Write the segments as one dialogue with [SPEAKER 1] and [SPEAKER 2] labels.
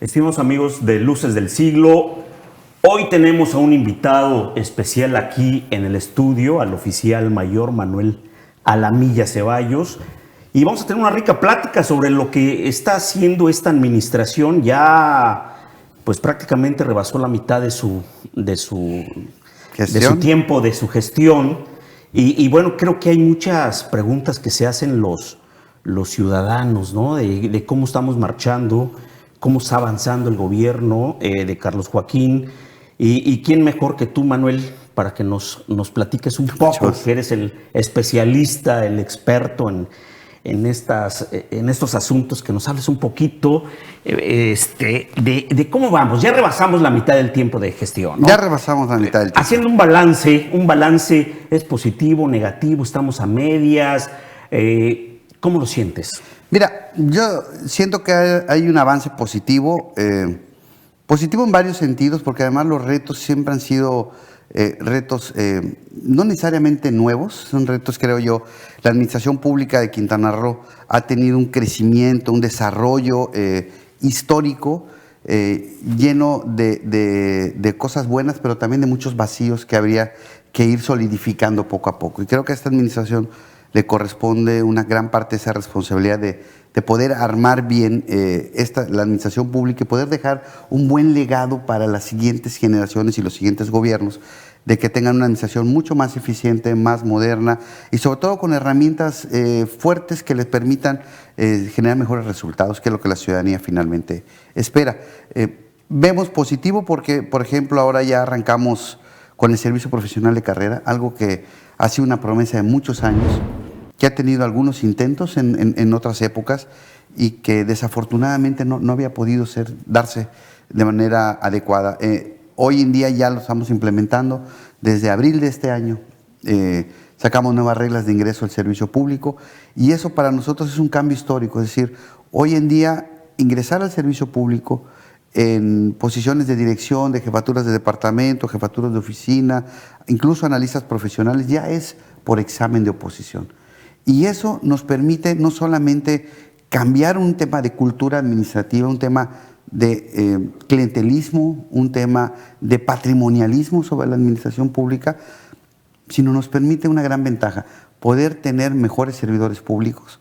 [SPEAKER 1] Estimados amigos de Luces del Siglo, hoy tenemos a un invitado especial aquí en el estudio, al oficial mayor Manuel Alamilla Ceballos, y vamos a tener una rica plática sobre lo que está haciendo esta administración. Ya pues prácticamente rebasó la mitad de su tiempo, de su gestión, y bueno, creo que hay muchas preguntas que se hacen los ciudadanos, ¿no? De cómo estamos marchando, cómo está avanzando el gobierno de Carlos Joaquín, y quién mejor que tú, Manuel, para que nos platiques un poco, que eres el especialista, el experto en estos asuntos, que nos hables un poquito de cómo vamos. Ya rebasamos la mitad del tiempo de gestión, ¿no?
[SPEAKER 2] Ya rebasamos la mitad del tiempo.
[SPEAKER 1] Haciendo un balance, ¿es positivo, negativo? ¿Estamos a medias? ¿Cómo lo sientes?
[SPEAKER 2] Mira, yo siento que hay un avance positivo, positivo en varios sentidos, porque además los retos siempre han sido retos no necesariamente nuevos, son retos, creo yo. La administración pública de Quintana Roo ha tenido un crecimiento, un desarrollo histórico, lleno de cosas buenas, pero también de muchos vacíos que habría que ir solidificando poco a poco. Y creo que a esta administración le corresponde una gran parte de esa responsabilidad de poder armar bien la administración pública y poder dejar un buen legado para las siguientes generaciones y los siguientes gobiernos, de que tengan una administración mucho más eficiente, más moderna y sobre todo con herramientas fuertes que les permitan generar mejores resultados, que es lo que la ciudadanía finalmente espera. Vemos positivo porque, por ejemplo, ahora ya arrancamos con el servicio profesional de carrera, algo que ha sido una promesa de muchos años, que ha tenido algunos intentos en otras épocas y que desafortunadamente no había podido darse de manera adecuada. Hoy en día ya lo estamos implementando. Desde abril de este año sacamos nuevas reglas de ingreso al servicio público y eso para nosotros es un cambio histórico. Es decir, hoy en día ingresar al servicio público en posiciones de dirección, de jefaturas de departamento, jefaturas de oficina, incluso analistas profesionales, ya es por examen de oposición. Y eso nos permite no solamente cambiar un tema de cultura administrativa, un tema de clientelismo, un tema de patrimonialismo sobre la administración pública, sino nos permite una gran ventaja: poder tener mejores servidores públicos,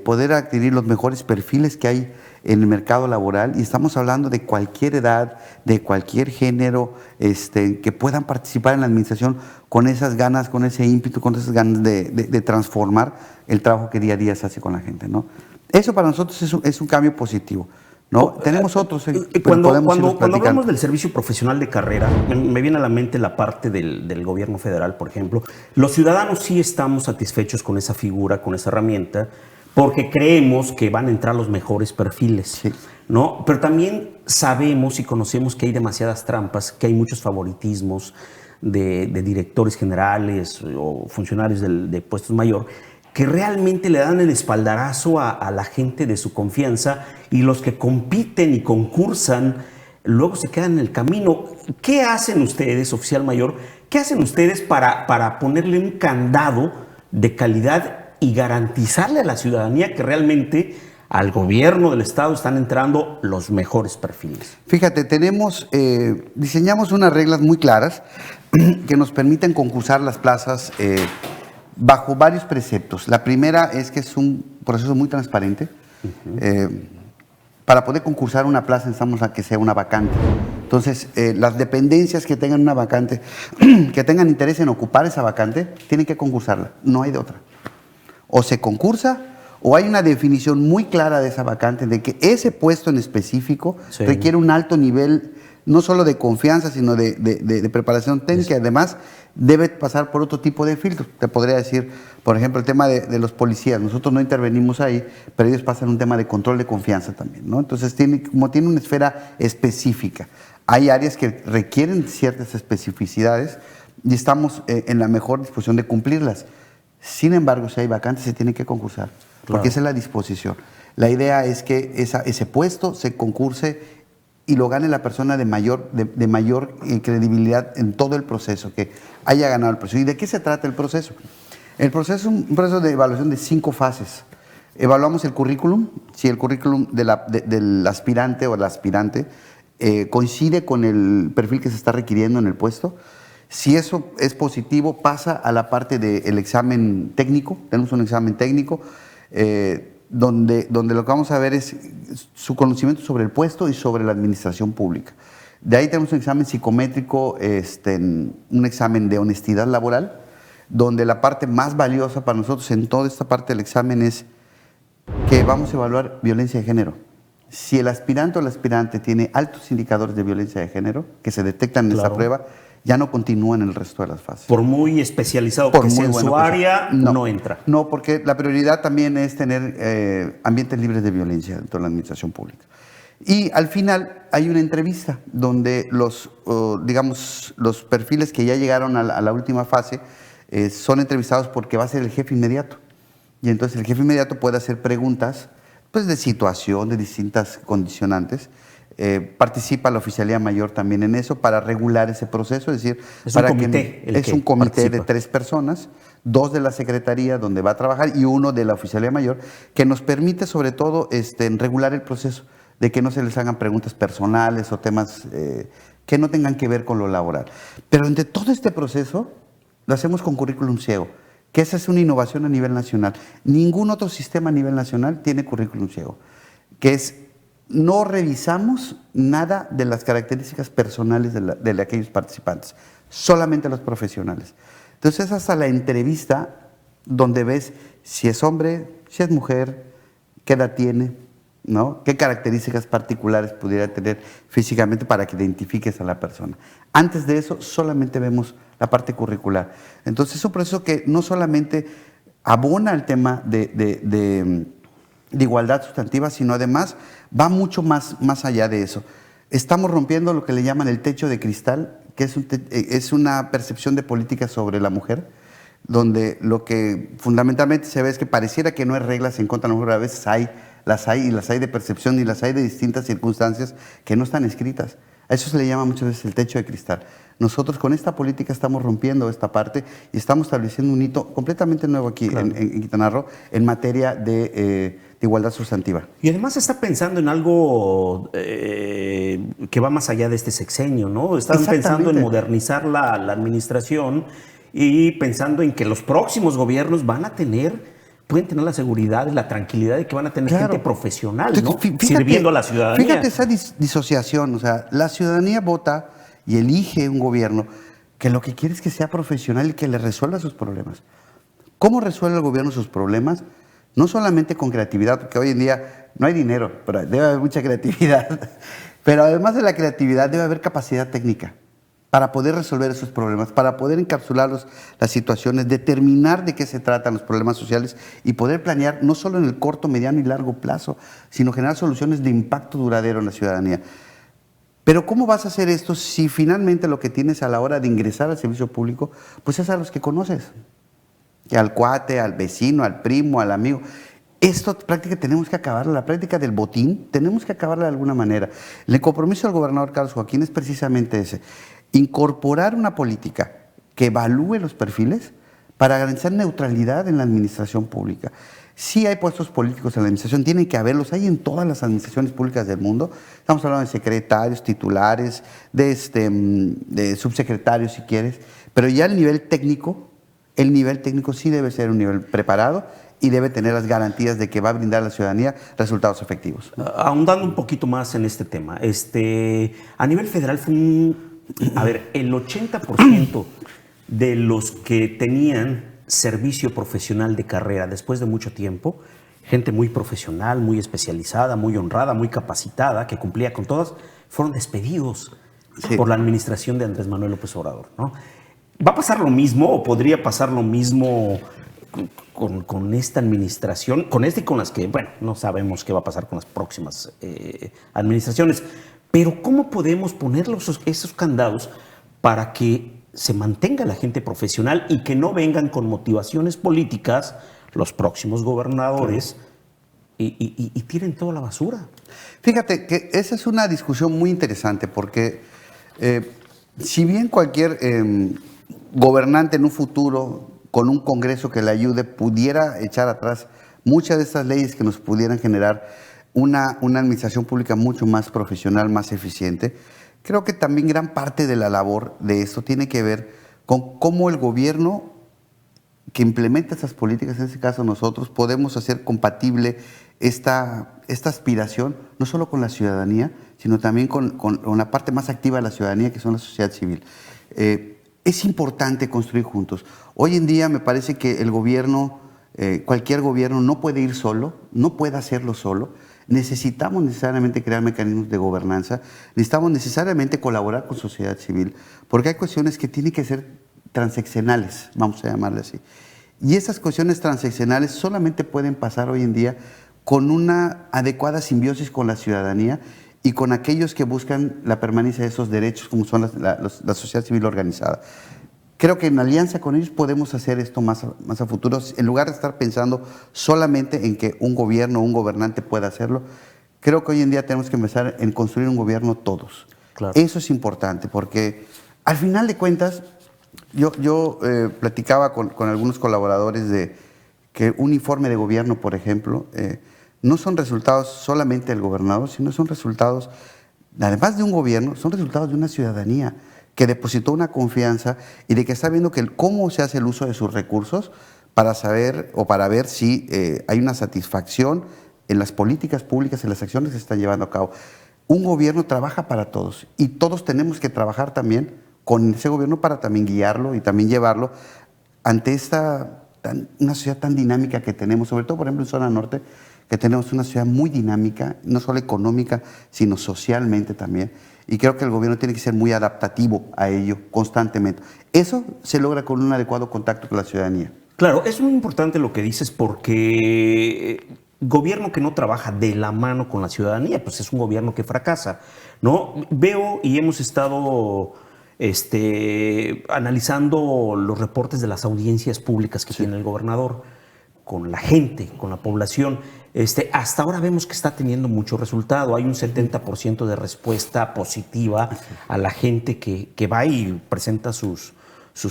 [SPEAKER 2] poder adquirir los mejores perfiles que hay en el mercado laboral, y estamos hablando de cualquier edad, de cualquier género, que puedan participar en la administración con esas ganas, con ese ímpetu, con esas ganas de transformar el trabajo que día a día se hace con la gente, ¿no? Eso para nosotros es un cambio positivo, ¿no? Tenemos otros.
[SPEAKER 1] Cuando hablamos del servicio profesional de carrera, me viene a la mente la parte del gobierno federal, por ejemplo. Los ciudadanos sí estamos satisfechos con esa figura, con esa herramienta, porque creemos que van a entrar los mejores perfiles, sí, ¿no? Pero también sabemos y conocemos que hay demasiadas trampas, que hay muchos favoritismos de directores generales o funcionarios de puestos mayor, que realmente le dan el espaldarazo a la gente de su confianza, y los que compiten y concursan luego se quedan en el camino. ¿Qué hacen ustedes, oficial mayor? ¿Qué hacen ustedes para ponerle un candado de calidad y garantizarle a la ciudadanía que realmente al gobierno del estado están entrando los mejores perfiles?
[SPEAKER 2] Fíjate, diseñamos unas reglas muy claras que nos permiten concursar las plazas bajo varios preceptos. La primera es que es un proceso muy transparente. Para poder concursar una plaza necesitamos a que sea una vacante. Entonces, las dependencias que tengan una vacante, que tengan interés en ocupar esa vacante, tienen que concursarla. No hay de otra. O se concursa, o hay una definición muy clara de esa vacante, de que ese puesto en específico requiere un alto nivel, no solo de confianza, sino de preparación técnica. Además, debe pasar por otro tipo de filtros. Te podría decir, por ejemplo, el tema de los policías. Nosotros no intervenimos ahí, pero ellos pasan un tema de control de confianza también, ¿no? Entonces, como tiene una esfera específica, hay áreas que requieren ciertas especificidades y estamos en la mejor disposición de cumplirlas. Sin embargo, si hay vacantes, se tiene que concursar, porque esa es la disposición. La idea es que ese puesto se concurse y lo gane la persona de mayor credibilidad en todo el proceso, que haya ganado el proceso. ¿Y de qué se trata el proceso? El proceso es un proceso de evaluación de 5 fases. Evaluamos el currículum, si el currículum del aspirante o la aspirante coincide con el perfil que se está requiriendo en el puesto. Si eso es positivo, pasa a la parte del examen técnico. Tenemos un examen técnico donde lo que vamos a ver es su conocimiento sobre el puesto y sobre la administración pública. De ahí tenemos un examen psicométrico, un examen de honestidad laboral, donde la parte más valiosa para nosotros en toda esta parte del examen es que vamos a evaluar violencia de género. Si el aspirante o la aspirante tiene altos indicadores de violencia de género que se detectan en esta prueba, ya no continúan en el resto de las fases.
[SPEAKER 1] Por muy especializado que sea en su área, no entra.
[SPEAKER 2] No, porque la prioridad también es tener ambientes libres de violencia dentro de la administración pública. Y al final hay una entrevista donde los perfiles que ya llegaron a la última fase son entrevistados porque va a ser el jefe inmediato. Y entonces el jefe inmediato puede hacer preguntas pues, de situación, de distintas condicionantes. Participa la oficialía mayor también en eso para regular ese proceso, es decir,
[SPEAKER 1] es un comité
[SPEAKER 2] de 3 personas, 2 de la secretaría donde va a trabajar y 1 de la oficialía mayor, que nos permite sobre todo regular el proceso, de que no se les hagan preguntas personales o temas que no tengan que ver con lo laboral. Pero entre todo este proceso lo hacemos con currículum ciego, que esa es una innovación a nivel nacional. Ningún otro sistema a nivel nacional tiene currículum ciego, que es no revisamos nada de las características personales de aquellos participantes, solamente los profesionales. Entonces es hasta la entrevista donde ves si es hombre, si es mujer, qué edad tiene, ¿no? Qué características particulares pudiera tener físicamente para que identifiques a la persona. Antes de eso solamente vemos la parte curricular. Entonces es un proceso que no solamente abona el tema de igualdad sustantiva, sino además va mucho más allá de eso. Estamos rompiendo lo que le llaman el techo de cristal, que es una percepción de política sobre la mujer, donde lo que fundamentalmente se ve es que pareciera que no hay reglas en contra de la mujer, a veces las hay de percepción y las hay de distintas circunstancias que no están escritas. A eso se le llama muchas veces el techo de cristal. Nosotros con esta política estamos rompiendo esta parte y estamos estableciendo un hito completamente nuevo aquí en Quintana Roo en materia de igualdad sustantiva.
[SPEAKER 1] Y además está pensando en algo que va más allá de este sexenio, ¿no? Están pensando en modernizar la administración y pensando en que los próximos gobiernos pueden tener la seguridad y la tranquilidad de que van a tener gente profesional, ¿no? Sirviendo a la ciudadanía.
[SPEAKER 2] Fíjate esa disociación, o sea, la ciudadanía vota y elige un gobierno que lo que quiere es que sea profesional y que le resuelva sus problemas. ¿Cómo resuelve el gobierno sus problemas? No solamente con creatividad, porque hoy en día no hay dinero, pero debe haber mucha creatividad. Pero además de la creatividad debe haber capacidad técnica para poder resolver esos problemas, para poder encapsular las situaciones, determinar de qué se tratan los problemas sociales y poder planear no solo en el corto, mediano y largo plazo, sino generar soluciones de impacto duradero en la ciudadanía. Pero ¿cómo vas a hacer esto si finalmente lo que tienes a la hora de ingresar al servicio público, pues es a los que conoces? Al cuate, al vecino, al primo, al amigo. Esta práctica tenemos que acabarla, la práctica del botín, tenemos que acabarla de alguna manera. El compromiso del gobernador Carlos Joaquín es precisamente ese: incorporar una política que evalúe los perfiles para garantizar neutralidad en la administración pública. Sí hay puestos políticos en la administración, tienen que haberlos, hay en todas las administraciones públicas del mundo. Estamos hablando de secretarios, titulares, de subsecretarios si quieres, pero ya el nivel técnico sí debe ser un nivel preparado y debe tener las garantías de que va a brindar a la ciudadanía resultados efectivos.
[SPEAKER 1] Ahondando un poquito más en este tema, a nivel federal fue el 80% de los que tenían servicio profesional de carrera después de mucho tiempo, gente muy profesional, muy especializada, muy honrada, muy capacitada, que cumplía con todas, fueron despedidos por la administración de Andrés Manuel López Obrador, ¿no? ¿Va a pasar lo mismo o podría pasar lo mismo con esta administración, con esta y con las que, bueno, no sabemos qué va a pasar con las próximas administraciones? Pero ¿cómo podemos poner esos candados para que se mantenga la gente profesional y que no vengan con motivaciones políticas los próximos gobernadores y tiren toda la basura?
[SPEAKER 2] Fíjate que esa es una discusión muy interesante porque si bien cualquier gobernante en un futuro con un Congreso que le ayude pudiera echar atrás muchas de estas leyes que nos pudieran generar una administración pública mucho más profesional, más eficiente. Creo que también gran parte de la labor de esto tiene que ver con cómo el gobierno que implementa estas políticas, en este caso nosotros, podemos hacer compatible esta aspiración, no solo con la ciudadanía, sino también con la parte más activa de la ciudadanía, que son la sociedad civil. Es importante construir juntos. Hoy en día me parece que el gobierno, cualquier gobierno, no puede ir solo, no puede hacerlo solo. Necesitamos necesariamente crear mecanismos de gobernanza, necesitamos necesariamente colaborar con sociedad civil, porque hay cuestiones que tienen que ser transeccionales, vamos a llamarle así. Y esas cuestiones transeccionales solamente pueden pasar hoy en día con una adecuada simbiosis con la ciudadanía y con aquellos que buscan la permanencia de esos derechos, como son la sociedad civil organizada. Creo que en alianza con ellos podemos hacer esto más a futuro, en lugar de estar pensando solamente en que un gobierno o un gobernante pueda hacerlo. Creo que hoy en día tenemos que empezar en construir un gobierno todos.
[SPEAKER 1] Claro.
[SPEAKER 2] Eso es importante, porque al final de cuentas, yo platicaba con algunos colaboradores de que un informe de gobierno, por ejemplo, no son resultados solamente del gobernador, sino son resultados, además de un gobierno, son resultados de una ciudadanía que depositó una confianza y de que está viendo cómo se hace el uso de sus recursos para saber o para ver si hay una satisfacción en las políticas públicas, en las acciones que se están llevando a cabo. Un gobierno trabaja para todos y todos tenemos que trabajar también con ese gobierno para también guiarlo y también llevarlo ante una sociedad tan dinámica que tenemos, sobre todo, por ejemplo, en zona norte, que tenemos una ciudad muy dinámica, no solo económica, sino socialmente también. Y creo que el gobierno tiene que ser muy adaptativo a ello constantemente. Eso se logra con un adecuado contacto con la ciudadanía.
[SPEAKER 1] Claro, es muy importante lo que dices porque gobierno que no trabaja de la mano con la ciudadanía, pues es un gobierno que fracasa, ¿no? Veo y hemos estado analizando los reportes de las audiencias públicas que tiene el gobernador con la gente, con la población. Hasta ahora vemos que está teniendo mucho resultado. Hay un 70% de respuesta positiva a la gente que va y presenta sus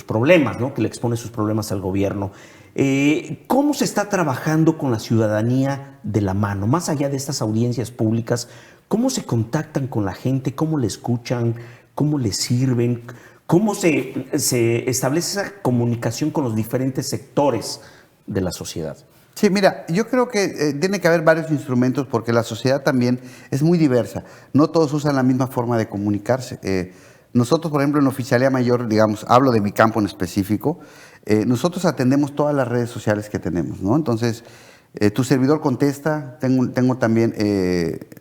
[SPEAKER 1] problemas, ¿no? Que le expone sus problemas al gobierno. ¿Cómo se está trabajando con la ciudadanía de la mano? Más allá de estas audiencias públicas, ¿cómo se contactan con la gente? ¿Cómo le escuchan? ¿Cómo le sirven? ¿Cómo se establece esa comunicación con los diferentes sectores de la sociedad?
[SPEAKER 2] Sí, mira, yo creo que tiene que haber varios instrumentos porque la sociedad también es muy diversa. No todos usan la misma forma de comunicarse. Nosotros, por ejemplo, en Oficialía Mayor, digamos, hablo de mi campo en específico, nosotros atendemos todas las redes sociales que tenemos, ¿no? Entonces, tu servidor contesta, tengo también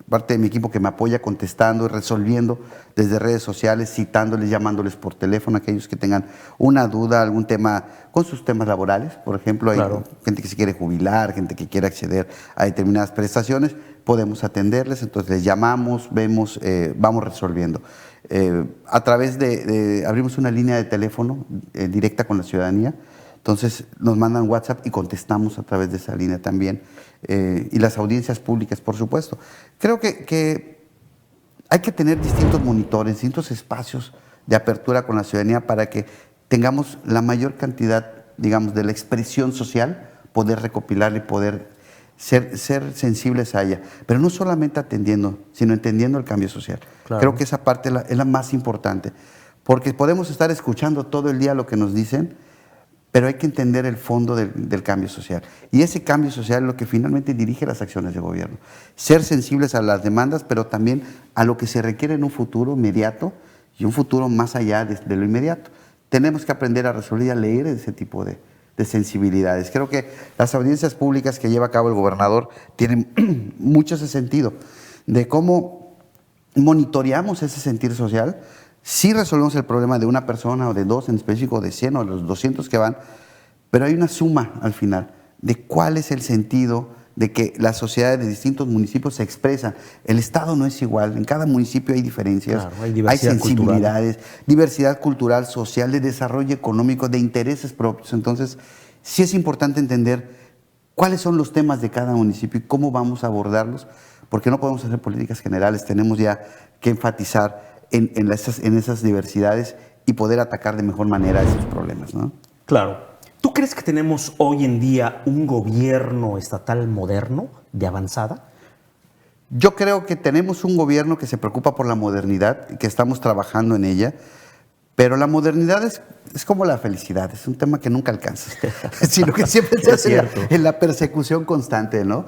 [SPEAKER 2] parte de mi equipo que me apoya contestando y resolviendo desde redes sociales, citándoles, llamándoles por teléfono a aquellos que tengan una duda, algún tema con sus temas laborales. Por ejemplo, hay gente que se quiere jubilar, gente que quiere acceder a determinadas prestaciones, podemos atenderles, entonces les llamamos, vemos, vamos resolviendo. A través abrimos una línea de teléfono directa con la ciudadanía. Entonces nos mandan WhatsApp y contestamos a través de esa línea también. Y las audiencias públicas, por supuesto. Creo que hay que tener distintos monitores, distintos espacios de apertura con la ciudadanía para que tengamos la mayor cantidad, digamos, de la expresión social, poder recopilarla y poder ser sensibles a ella. Pero no solamente atendiendo, sino entendiendo el cambio social. Claro. Creo que esa parte es la más importante. Porque podemos estar escuchando todo el día lo que nos dicen, pero hay que entender el fondo del cambio social. Y ese cambio social es lo que finalmente dirige las acciones de gobierno. Ser sensibles a las demandas, pero también a lo que se requiere en un futuro inmediato y un futuro más allá de lo inmediato. Tenemos que aprender a resolver y a leer ese tipo de sensibilidades. Creo que las audiencias públicas que lleva a cabo el gobernador tienen mucho ese sentido de cómo monitoreamos ese sentir social. Sí resolvemos el problema de una persona o de dos en específico, de 100 o de los 200 que van, pero hay una suma al final de cuál es el sentido de que las sociedades de distintos municipios se expresan. El Estado no es igual, en cada municipio hay diferencias, claro, hay sensibilidades, cultural. Diversidad cultural, social, de desarrollo económico, de intereses propios. Entonces, sí es importante entender cuáles son los temas de cada municipio y cómo vamos a abordarlos, porque no podemos hacer políticas generales, tenemos ya que enfatizar en esas diversidades y poder atacar de mejor manera esos problemas, ¿no?
[SPEAKER 1] Claro. ¿Tú crees que tenemos hoy en día un gobierno estatal moderno, de avanzada?
[SPEAKER 2] Yo creo que tenemos un gobierno que se preocupa por la modernidad y que estamos trabajando en ella, pero la modernidad es como la felicidad, es un tema que nunca alcanzas, sino que siempre estás en la persecución constante, ¿no?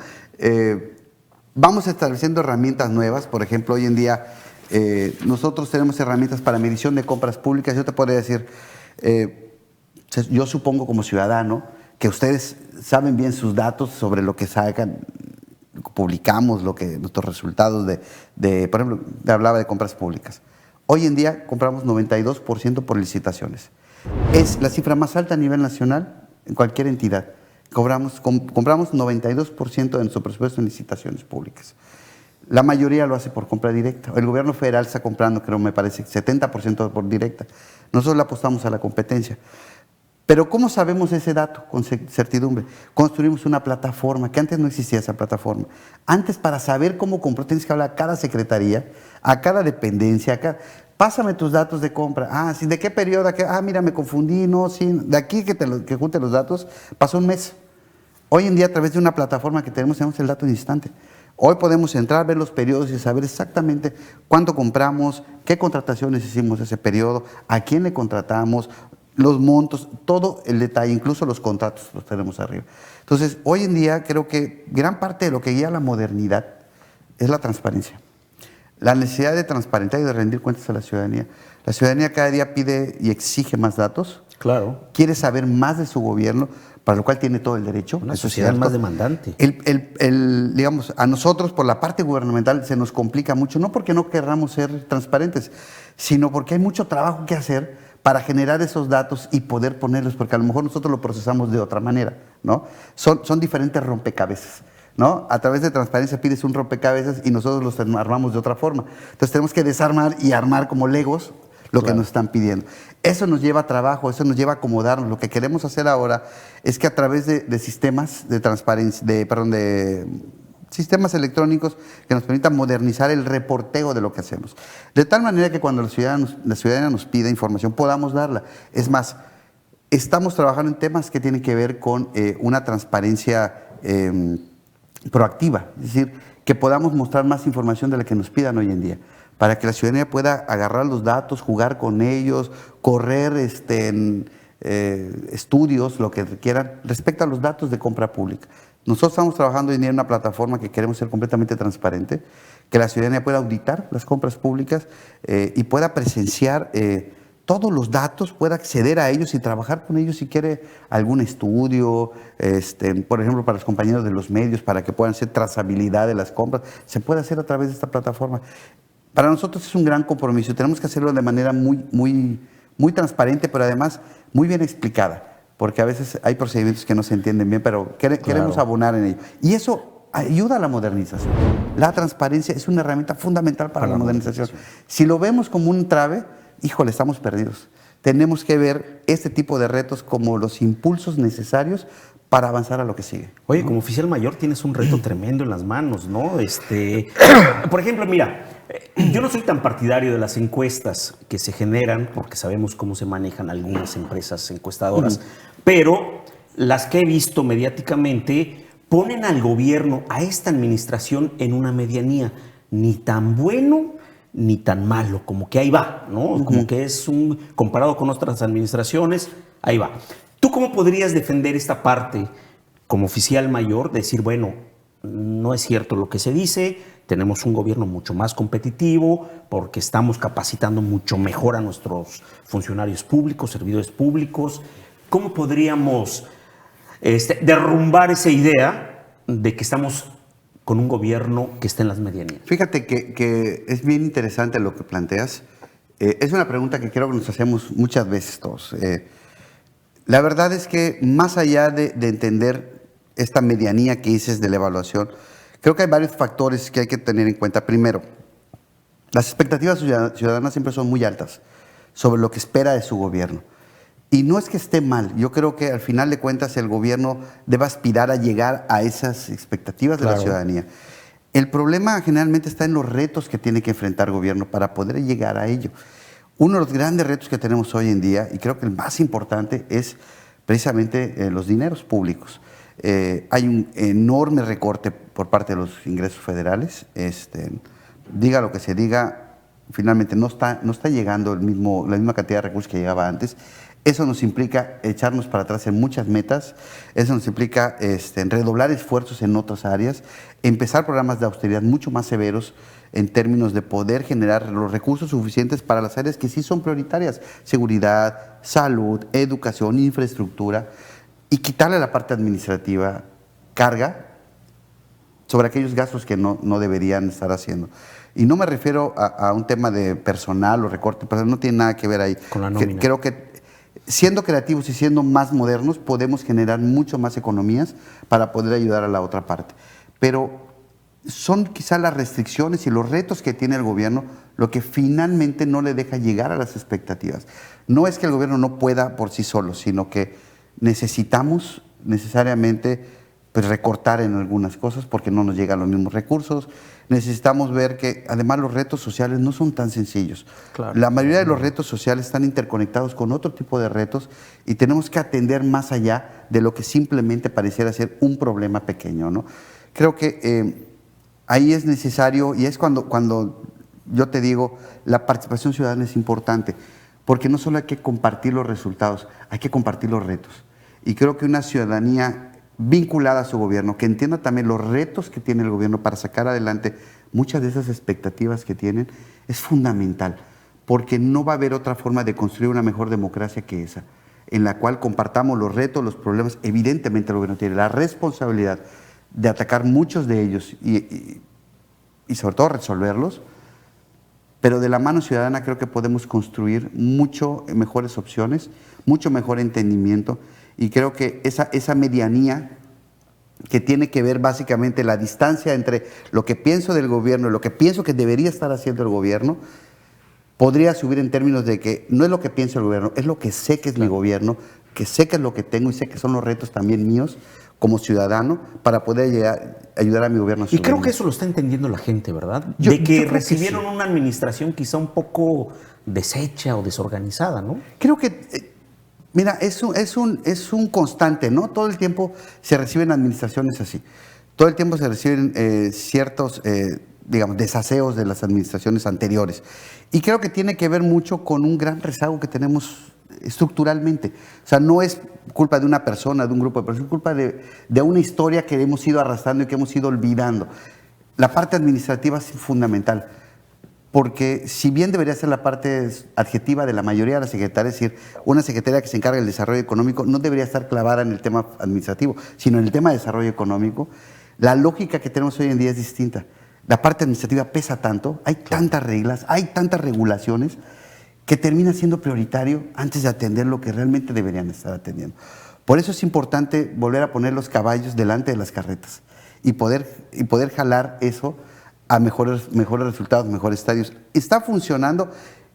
[SPEAKER 2] Vamos estableciendo herramientas nuevas, por ejemplo, hoy en día nosotros tenemos herramientas para medición de compras públicas. Yo te podría decir, yo supongo como ciudadano que ustedes saben bien sus datos sobre lo que sacan, publicamos, nuestros resultados por ejemplo, te hablaba de compras públicas. Hoy en día compramos 92% por licitaciones. Es la cifra más alta a nivel nacional en cualquier entidad. Compramos 92% de nuestro presupuesto en licitaciones públicas. La mayoría lo hace por compra directa. El gobierno federal está comprando, creo, me parece, 70% por directa. Nosotros le apostamos a la competencia. Pero ¿cómo sabemos ese dato con certidumbre? Construimos una plataforma, que antes no existía esa plataforma. Antes, para saber cómo compró, tienes que hablar a cada secretaría, a cada dependencia, pásame tus datos de compra. Ah, sí, ¿de qué periodo? Mira, me confundí, no, sí. De aquí que junte los datos, pasó un mes. Hoy en día, a través de una plataforma que tenemos el dato en instante. Hoy podemos entrar, ver los periodos y saber exactamente cuánto compramos, qué contrataciones hicimos ese periodo, a quién le contratamos, los montos, todo el detalle, incluso los contratos los tenemos arriba. Entonces, hoy en día creo que gran parte de lo que guía la modernidad es la transparencia. La necesidad de transparentar y de rendir cuentas a la ciudadanía. La ciudadanía cada día pide y exige más datos.
[SPEAKER 1] Claro.
[SPEAKER 2] Quiere saber más de su gobierno, para lo cual tiene todo el derecho.
[SPEAKER 1] Una sociedad más demandante.
[SPEAKER 2] Digamos, a nosotros, por la parte gubernamental, se nos complica mucho, no porque no querramos ser transparentes, sino porque hay mucho trabajo que hacer para generar esos datos y poder ponerlos, porque a lo mejor nosotros lo procesamos de otra manera, ¿no? Son diferentes rompecabezas, ¿no? A través de transparencia pides un rompecabezas y nosotros los armamos de otra forma. Entonces tenemos que desarmar y armar como legos lo que nos están pidiendo. Eso nos lleva a trabajo, eso nos lleva a acomodarnos. Lo que queremos hacer ahora es que a través de sistemas de transparencia, de sistemas electrónicos que nos permitan modernizar el reporteo de lo que hacemos. De tal manera que cuando la ciudadanía nos pida información podamos darla. Es más, estamos trabajando en temas que tienen que ver con una transparencia proactiva, es decir, que podamos mostrar más información de la que nos pidan hoy en día, para que la ciudadanía pueda agarrar los datos, jugar con ellos, correr estudios, lo que quieran, respecto a los datos de compra pública. Nosotros estamos trabajando hoy en día en una plataforma que queremos ser completamente transparente, que la ciudadanía pueda auditar las compras públicas y pueda presenciar todos los datos, pueda acceder a ellos y trabajar con ellos si quiere algún estudio, por ejemplo, para los compañeros de los medios, para que puedan hacer trazabilidad de las compras, se puede hacer a través de esta plataforma. Para nosotros es un gran compromiso y tenemos que hacerlo de manera muy transparente, pero además muy bien explicada, porque a veces hay procedimientos que no se entienden bien, pero queremos abonar en ello. Y eso ayuda a la modernización. La transparencia es una herramienta fundamental para la modernización. Si lo vemos como un trave, híjole, estamos perdidos. Tenemos que ver este tipo de retos como los impulsos necesarios para avanzar a lo que sigue.
[SPEAKER 1] Oye, como oficial mayor tienes un reto tremendo en las manos, ¿no? Por ejemplo, mira, yo no soy tan partidario de las encuestas que se generan, porque sabemos cómo se manejan algunas empresas encuestadoras, pero las que he visto mediáticamente ponen al gobierno, a esta administración, en una medianía, ni tan bueno ni tan malo, como que ahí va, ¿no? Como que comparado con otras administraciones, ahí va. ¿Tú cómo podrías defender esta parte como oficial mayor? Decir, bueno, no es cierto lo que se dice, tenemos un gobierno mucho más competitivo porque estamos capacitando mucho mejor a nuestros funcionarios públicos, servidores públicos. ¿Cómo podríamos derrumbar esa idea de que estamos con un gobierno que está en las medianías?
[SPEAKER 2] Fíjate que es bien interesante lo que planteas. Es una pregunta que creo que nos hacemos muchas veces todos. La verdad es que más allá de entender esta medianía que dices de la evaluación, creo que hay varios factores que hay que tener en cuenta. Primero, las expectativas ciudadanas siempre son muy altas sobre lo que espera de su gobierno. Y no es que esté mal, yo creo que al final de cuentas el gobierno debe aspirar a llegar a esas expectativas de la ciudadanía. El problema generalmente está en los retos que tiene que enfrentar el gobierno para poder llegar a ello. Uno de los grandes retos que tenemos hoy en día, y creo que el más importante, es precisamente los dineros públicos. Hay un enorme recorte por parte de los ingresos federales. Diga lo que se diga, finalmente no está llegando la misma cantidad de recursos que llegaba antes. Eso nos implica echarnos para atrás en muchas metas, eso nos implica redoblar esfuerzos en otras áreas, empezar programas de austeridad mucho más severos en términos de poder generar los recursos suficientes para las áreas que sí son prioritarias: seguridad, salud, educación, infraestructura, y quitarle a la parte administrativa carga sobre aquellos gastos que no deberían estar haciendo. Y no me refiero a un tema de personal o recorte, pero no tiene nada que ver ahí.
[SPEAKER 1] Con la nómina.
[SPEAKER 2] Creo que siendo creativos y siendo más modernos podemos generar mucho más economías para poder ayudar a la otra parte. Pero son quizá las restricciones y los retos que tiene el gobierno lo que finalmente no le deja llegar a las expectativas. No es que el gobierno no pueda por sí solo, sino que necesitamos necesariamente recortar en algunas cosas porque no nos llegan los mismos recursos. Necesitamos ver que además los retos sociales no son tan sencillos.
[SPEAKER 1] Claro.
[SPEAKER 2] La mayoría de los retos sociales están interconectados con otro tipo de retos y tenemos que atender más allá de lo que simplemente pareciera ser un problema pequeño, ¿no? Creo que ahí es necesario, y es cuando yo te digo, la participación ciudadana es importante, porque no solo hay que compartir los resultados, hay que compartir los retos. Y creo que una ciudadanía vinculada a su gobierno, que entienda también los retos que tiene el gobierno para sacar adelante muchas de esas expectativas que tienen, es fundamental, porque no va a haber otra forma de construir una mejor democracia que esa, en la cual compartamos los retos, los problemas. Evidentemente el gobierno tiene la responsabilidad de atacar muchos de ellos y sobre todo resolverlos, pero de la mano ciudadana creo que podemos construir mucho mejores opciones, mucho mejor entendimiento. Y creo que esa medianía que tiene que ver básicamente la distancia entre lo que pienso del gobierno y lo que pienso que debería estar haciendo el gobierno, podría subir en términos de que no es lo que piensa el gobierno, es lo que sé que es mi gobierno, que sé que es lo que tengo y sé que son los retos también míos como ciudadano para poder ayudar a mi gobierno.
[SPEAKER 1] Y creo que eso lo está entendiendo la gente, ¿verdad?
[SPEAKER 2] Yo
[SPEAKER 1] de que
[SPEAKER 2] creo
[SPEAKER 1] recibieron
[SPEAKER 2] que sí.
[SPEAKER 1] Una administración quizá un poco deshecha o desorganizada, ¿no?
[SPEAKER 2] Creo que, mira, es un constante, ¿no? Todo el tiempo se reciben administraciones así. Todo el tiempo se reciben ciertos, digamos, desaseos de las administraciones anteriores. Y creo que tiene que ver mucho con un gran rezago que tenemos estructuralmente. O sea, no es culpa de una persona, de un grupo de personas, es culpa de una historia que hemos ido arrastrando y que hemos ido olvidando. La parte administrativa es fundamental, porque si bien debería ser la parte adjetiva de la mayoría de las secretarias, es decir, una secretaria que se encarga del desarrollo económico no debería estar clavada en el tema administrativo, sino en el tema de desarrollo económico. La lógica que tenemos hoy en día es distinta. La parte administrativa pesa tanto, hay tantas reglas, hay tantas regulaciones, que termina siendo prioritario antes de atender lo que realmente deberían estar atendiendo. Por eso es importante volver a poner los caballos delante de las carretas y poder jalar eso a mejores resultados, mejores estadios. ¿Está funcionando?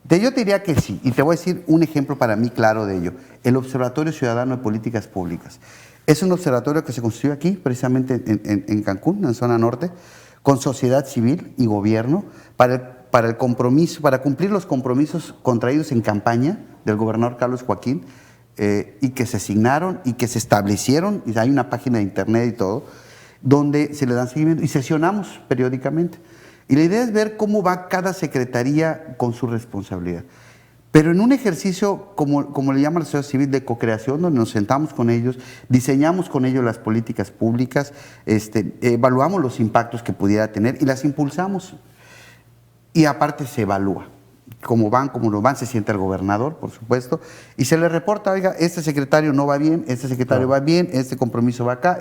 [SPEAKER 2] Yo te diría que sí, y te voy a decir un ejemplo para mí claro de ello. El Observatorio Ciudadano de Políticas Públicas. Es un observatorio que se construyó aquí, precisamente en Cancún, en zona norte, con sociedad civil y gobierno, para el compromiso, para cumplir los compromisos contraídos en campaña del gobernador Carlos Joaquín, y que se asignaron y que se establecieron, y hay una página de internet y todo, donde se le dan seguimiento y sesionamos periódicamente. Y la idea es ver cómo va cada secretaría con su responsabilidad. Pero en un ejercicio, como le llama la sociedad civil, de co-creación, donde nos sentamos con ellos, diseñamos con ellos las políticas públicas, evaluamos los impactos que pudiera tener y las impulsamos. Y aparte se evalúa cómo van, cómo no van, se sienta el gobernador, por supuesto, y se le reporta, oiga, este secretario no va bien, este secretario va bien, este compromiso va acá.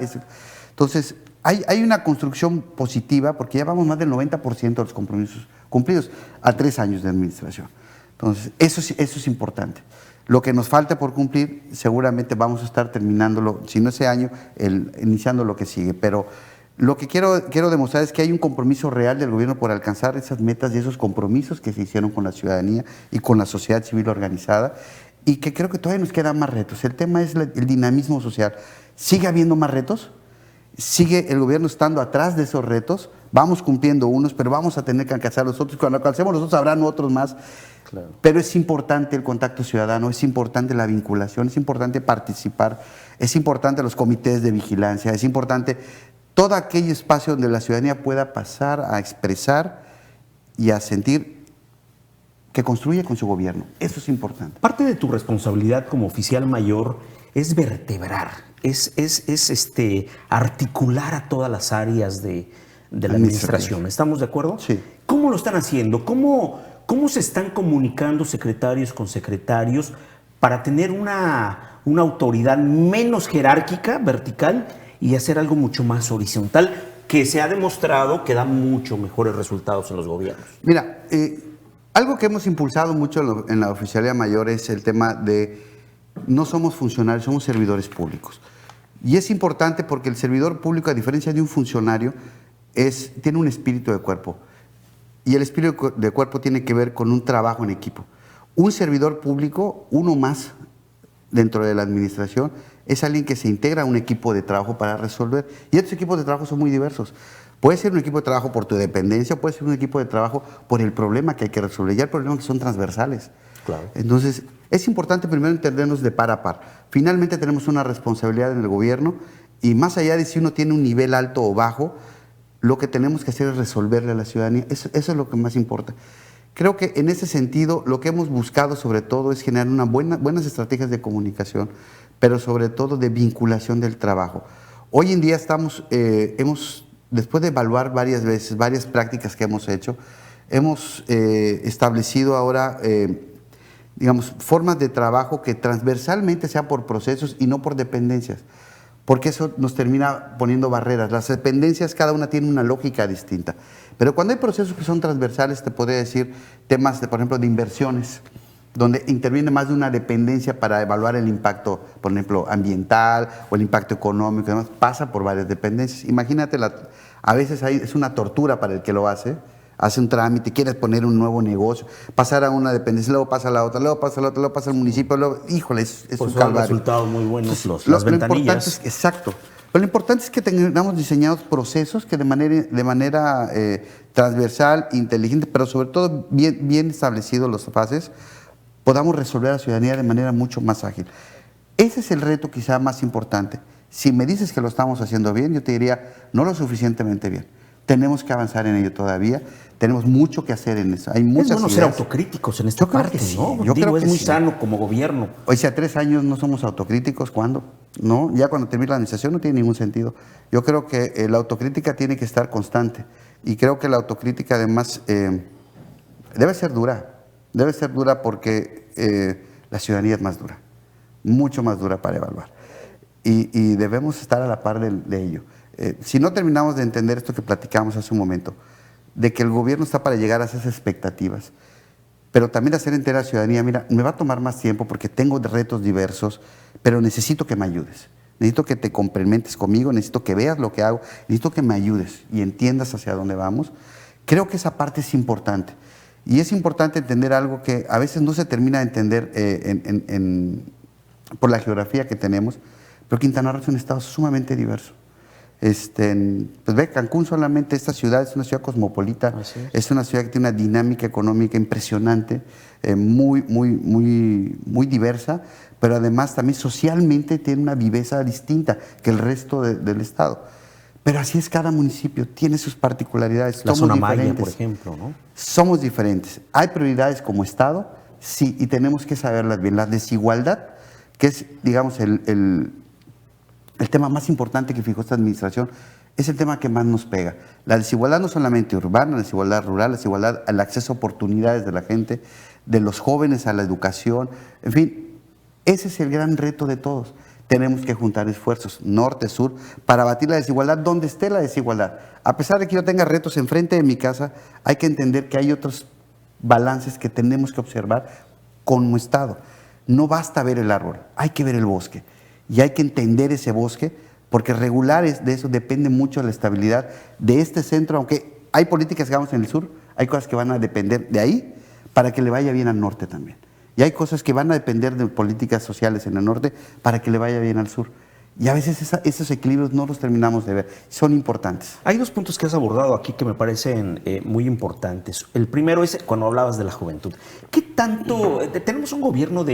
[SPEAKER 2] Entonces, hay una construcción positiva porque ya vamos más del 90% de los compromisos cumplidos a 3 años de administración. Entonces, eso es importante. Lo que nos falta por cumplir, seguramente vamos a estar terminándolo, si no ese año, iniciando lo que sigue, pero lo que quiero demostrar es que hay un compromiso real del gobierno por alcanzar esas metas y esos compromisos que se hicieron con la ciudadanía y con la sociedad civil organizada, y que creo que todavía nos quedan más retos. El tema es el dinamismo social. Sigue habiendo más retos Sigue el gobierno estando atrás de esos retos, vamos cumpliendo unos, pero vamos a tener que alcanzar los otros. Cuando alcancemos los otros habrán otros más. Claro. Pero es importante el contacto ciudadano, es importante la vinculación, es importante participar, es importante los comités de vigilancia, es importante todo aquel espacio donde la ciudadanía pueda pasar a expresar y a sentir que construye con su gobierno. Eso es importante.
[SPEAKER 1] Parte de tu responsabilidad como oficial mayor es vertebrar, es articular a todas las áreas de la administración. ¿Estamos de acuerdo?
[SPEAKER 2] Sí.
[SPEAKER 1] ¿Cómo lo están haciendo? ¿Cómo se están comunicando secretarios con secretarios para tener una autoridad menos jerárquica, vertical, y hacer algo mucho más horizontal, que se ha demostrado que da mucho mejores resultados en los gobiernos?
[SPEAKER 2] Mira, algo que hemos impulsado mucho en la Oficialía Mayor es el tema de no somos funcionarios, somos servidores públicos. Y es importante porque el servidor público, a diferencia de un funcionario, tiene un espíritu de cuerpo. Y el espíritu de cuerpo tiene que ver con un trabajo en equipo. Un servidor público, uno más dentro de la administración, es alguien que se integra a un equipo de trabajo para resolver. Y estos equipos de trabajo son muy diversos. Puede ser un equipo de trabajo por tu dependencia, puede ser un equipo de trabajo por el problema que hay que resolver. Ya hay problemas que son transversales.
[SPEAKER 1] Claro.
[SPEAKER 2] Entonces, es importante primero entendernos de par a par. Finalmente tenemos una responsabilidad en el gobierno y más allá de si uno tiene un nivel alto o bajo, lo que tenemos que hacer es resolverle a la ciudadanía. Eso es lo que más importa. Creo que en ese sentido lo que hemos buscado sobre todo es generar buenas estrategias de comunicación, pero sobre todo de vinculación del trabajo. Hoy en día después de evaluar varias veces, varias prácticas que hemos hecho, hemos establecido ahora, formas de trabajo que transversalmente sea por procesos y no por dependencias, porque eso nos termina poniendo barreras. Las dependencias, cada una tiene una lógica distinta. Pero cuando hay procesos que son transversales, te podría decir temas, por ejemplo, de inversiones, donde interviene más de una dependencia para evaluar el impacto, por ejemplo, ambiental o el impacto económico, además pasa por varias dependencias. Imagínate, a veces es una tortura para el que lo hace un trámite, quieres poner un nuevo negocio, pasar a una dependencia, luego pasa a la otra, luego pasa a la otra, luego pasa al municipio, luego, híjole, es un calvario.
[SPEAKER 1] Resultados muy buenos las ventanillas.
[SPEAKER 2] Exacto. Pero lo importante es que tengamos diseñados procesos que de manera transversal, inteligente, pero sobre todo bien establecidos las fases, podamos resolver a la ciudadanía de manera mucho más ágil. Ese es el reto quizá más importante. Si me dices que lo estamos haciendo bien, yo te diría, no lo suficientemente bien. Tenemos que avanzar en ello todavía. Tenemos mucho que hacer en eso. Hay muchas
[SPEAKER 1] Es bueno ser autocríticos en esta parte,
[SPEAKER 2] sí,
[SPEAKER 1] ¿no?
[SPEAKER 2] Yo creo que
[SPEAKER 1] es muy
[SPEAKER 2] sí.
[SPEAKER 1] sano como gobierno.
[SPEAKER 2] Hoy, si a 3 años no somos autocríticos, ¿cuándo? ¿No? Ya cuando termine la administración no tiene ningún sentido. Yo creo que la autocrítica tiene que estar constante. Y creo que la autocrítica, además, debe ser dura. Debe ser dura porque la ciudadanía es más dura. Mucho más dura para evaluar. Y debemos estar a la par de ello. Si no terminamos de entender esto que platicamos hace un momento, de que el gobierno está para llegar a esas expectativas, pero también hacer entera a la ciudadanía, mira, me va a tomar más tiempo porque tengo retos diversos, pero necesito que me ayudes, necesito que te complementes conmigo, necesito que veas lo que hago, necesito que me ayudes y entiendas hacia dónde vamos. Creo que esa parte es importante. Y es importante entender algo que a veces no se termina de entender por la geografía que tenemos, pero Quintana Roo es un estado sumamente diverso. Pues ve, Cancún solamente, esta ciudad es una ciudad cosmopolita, es una ciudad que tiene una dinámica económica impresionante, muy diversa, pero además también socialmente tiene una viveza distinta que el resto del estado. Pero así es cada municipio, tiene sus particularidades.
[SPEAKER 1] La zona maya, por ejemplo, ¿no?
[SPEAKER 2] Somos diferentes. Hay prioridades como estado, sí, y tenemos que saberlas bien. La desigualdad, que es, digamos, el tema más importante que fijó esta administración, es el tema que más nos pega. La desigualdad no solamente urbana, la desigualdad rural, la desigualdad al acceso a oportunidades de la gente, de los jóvenes a la educación, en fin, ese es el gran reto de todos. Tenemos que juntar esfuerzos, norte, sur, para abatir la desigualdad donde esté la desigualdad. A pesar de que yo tenga retos enfrente de mi casa, hay que entender que hay otros balances que tenemos que observar como Estado. No basta ver el árbol, hay que ver el bosque. Y hay que entender ese bosque, porque regulares de eso depende mucho de la estabilidad de este centro, aunque hay políticas que vamos en el sur, hay cosas que van a depender de ahí para que le vaya bien al norte también. Y hay cosas que van a depender de políticas sociales en el norte para que le vaya bien al sur. Y a veces esos equilibrios no los terminamos de ver. Son importantes.
[SPEAKER 1] Hay dos puntos que has abordado aquí que me parecen muy importantes. El primero es cuando hablabas de la juventud. ¿Qué tanto tenemos un gobierno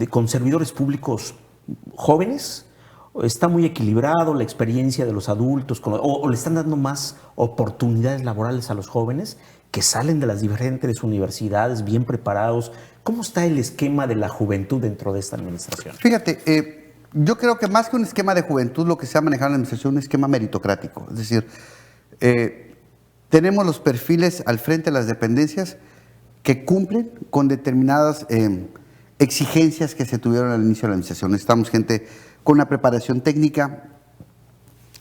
[SPEAKER 1] con servidores públicos jóvenes? ¿Está muy equilibrado la experiencia de los adultos o le están dando más oportunidades laborales a los jóvenes que salen de las diferentes universidades bien preparados? ¿Cómo está el esquema de la juventud dentro de esta administración?
[SPEAKER 2] Fíjate, yo creo que más que un esquema de juventud, lo que se ha manejado en la administración es un esquema meritocrático. Es decir, tenemos los perfiles al frente de las dependencias que cumplen con determinadas exigencias que se tuvieron al inicio de la administración. Necesitamos gente con una preparación técnica,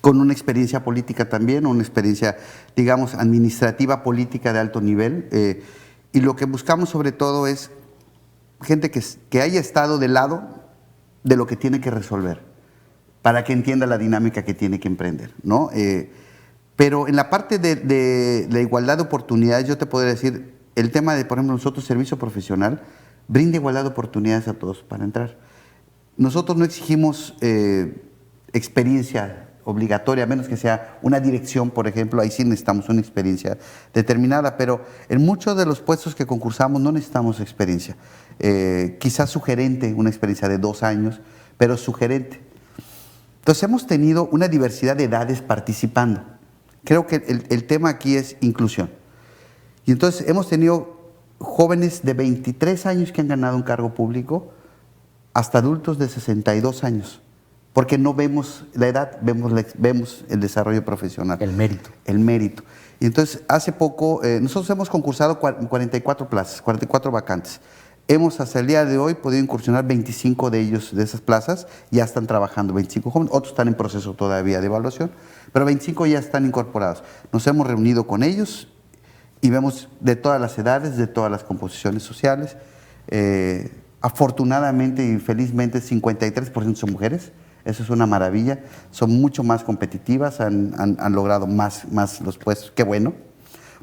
[SPEAKER 2] con una experiencia política también, una experiencia, digamos, administrativa política de alto nivel. Y lo que buscamos sobre todo es gente que haya estado del lado de lo que tiene que resolver, para que entienda la dinámica que tiene que emprender, ¿no? Pero en la parte de la igualdad de oportunidades, yo te podría decir, el tema de, por ejemplo, nosotros, servicio profesional, brinda igualdad de oportunidades a todos para entrar. Nosotros no exigimos experiencia obligatoria, a menos que sea una dirección, por ejemplo, ahí sí necesitamos una experiencia determinada, pero en muchos de los puestos que concursamos no necesitamos experiencia. Quizás sugerente, una experiencia de 2 años, pero sugerente. Entonces hemos tenido una diversidad de edades participando. Creo que el tema aquí es inclusión. Y entonces hemos tenido jóvenes de 23 años que han ganado un cargo público hasta adultos de 62 años. Porque no vemos la edad, vemos el desarrollo profesional.
[SPEAKER 1] El mérito.
[SPEAKER 2] El mérito. Y entonces, hace poco, nosotros hemos concursado 44 plazas, 44 vacantes. Hemos hasta el día de hoy podido incursionar 25 de ellos, de esas plazas, ya están trabajando 25 jóvenes, otros están en proceso todavía de evaluación, pero 25 ya están incorporados. Nos hemos reunido con ellos y vemos de todas las edades, de todas las composiciones sociales. Afortunadamente y felizmente 53% son mujeres. Eso es una maravilla, son mucho más competitivas, han logrado más los puestos, qué bueno,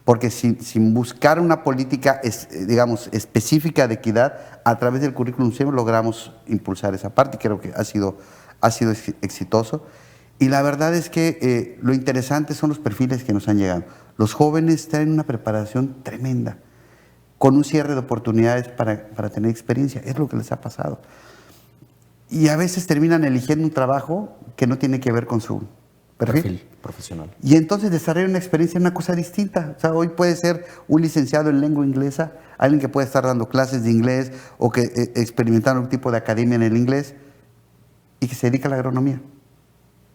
[SPEAKER 2] porque sin buscar una política, digamos, específica de equidad, a través del currículum siempre logramos impulsar esa parte y creo que ha sido exitoso. Y la verdad es que lo interesante son los perfiles que nos han llegado. Los jóvenes tienen una preparación tremenda, con un cierre de oportunidades para tener experiencia, es lo que les ha pasado. Y a veces terminan eligiendo un trabajo que no tiene que ver con su perfil
[SPEAKER 1] profesional.
[SPEAKER 2] Y entonces desarrollan una experiencia en una cosa distinta. O sea, hoy puede ser un licenciado en lengua inglesa, alguien que puede estar dando clases de inglés o que experimentar un tipo de academia en el inglés y que se dedica a la agronomía.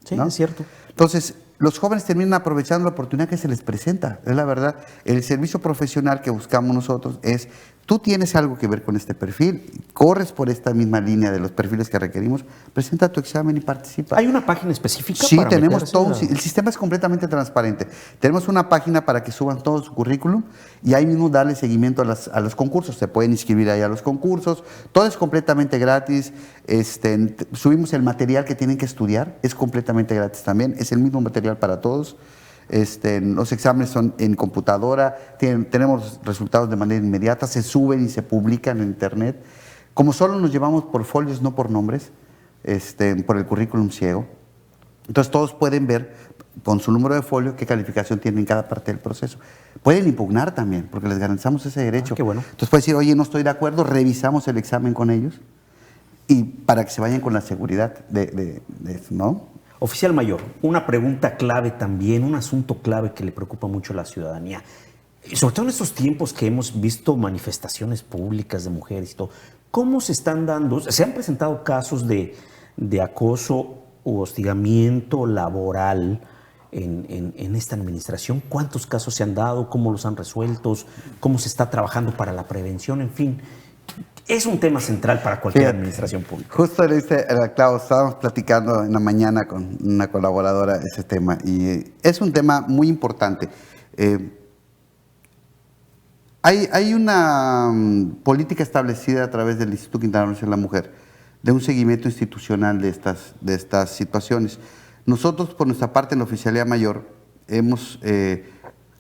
[SPEAKER 1] Sí,
[SPEAKER 2] ¿no?
[SPEAKER 1] Es cierto.
[SPEAKER 2] Entonces, los jóvenes terminan aprovechando la oportunidad que se les presenta. Es la verdad. El servicio profesional que buscamos nosotros es, tú tienes algo que ver con este perfil, corres por esta misma línea de los perfiles que requerimos, presenta tu examen y participa.
[SPEAKER 1] ¿Hay una página específica?
[SPEAKER 2] Sí,
[SPEAKER 1] para
[SPEAKER 2] tenemos
[SPEAKER 1] meterse
[SPEAKER 2] todo. El sistema es completamente transparente. Tenemos una página para que suban todo su currículum y ahí mismo darle seguimiento a los concursos. Se pueden inscribir ahí a los concursos. Todo es completamente gratis. Subimos el material que tienen que estudiar. Es completamente gratis también. Es el mismo material para todos. Los exámenes son en computadora, tenemos resultados de manera inmediata, se suben y se publican en internet. Como solo nos llevamos por folios, no por nombres, por el currículum ciego, entonces todos pueden ver con su número de folio qué calificación tienen en cada parte del proceso. Pueden impugnar también, porque les garantizamos ese derecho.
[SPEAKER 1] Qué bueno.
[SPEAKER 2] Entonces pueden decir, oye, no estoy de acuerdo, revisamos el examen con ellos y para que se vayan con la seguridad de eso, ¿no?
[SPEAKER 1] Oficial mayor, una pregunta clave también, un asunto clave que le preocupa mucho a la ciudadanía. Y sobre todo en estos tiempos que hemos visto manifestaciones públicas de mujeres y todo, ¿cómo se están dando? ¿Se han presentado casos de acoso u hostigamiento laboral en esta administración? ¿Cuántos casos se han dado? ¿Cómo los han resuelto? ¿Cómo se está trabajando para la prevención? En fin, es un tema central para cualquier administración pública.
[SPEAKER 2] Justo le dice el clavo, estábamos platicando en la mañana con una colaboradora ese tema y es un tema muy importante. Hay una política establecida a través del Instituto Quintana Roo de la Mujer de un seguimiento institucional de estas situaciones. Nosotros, por nuestra parte, en la Oficialía Mayor, hemos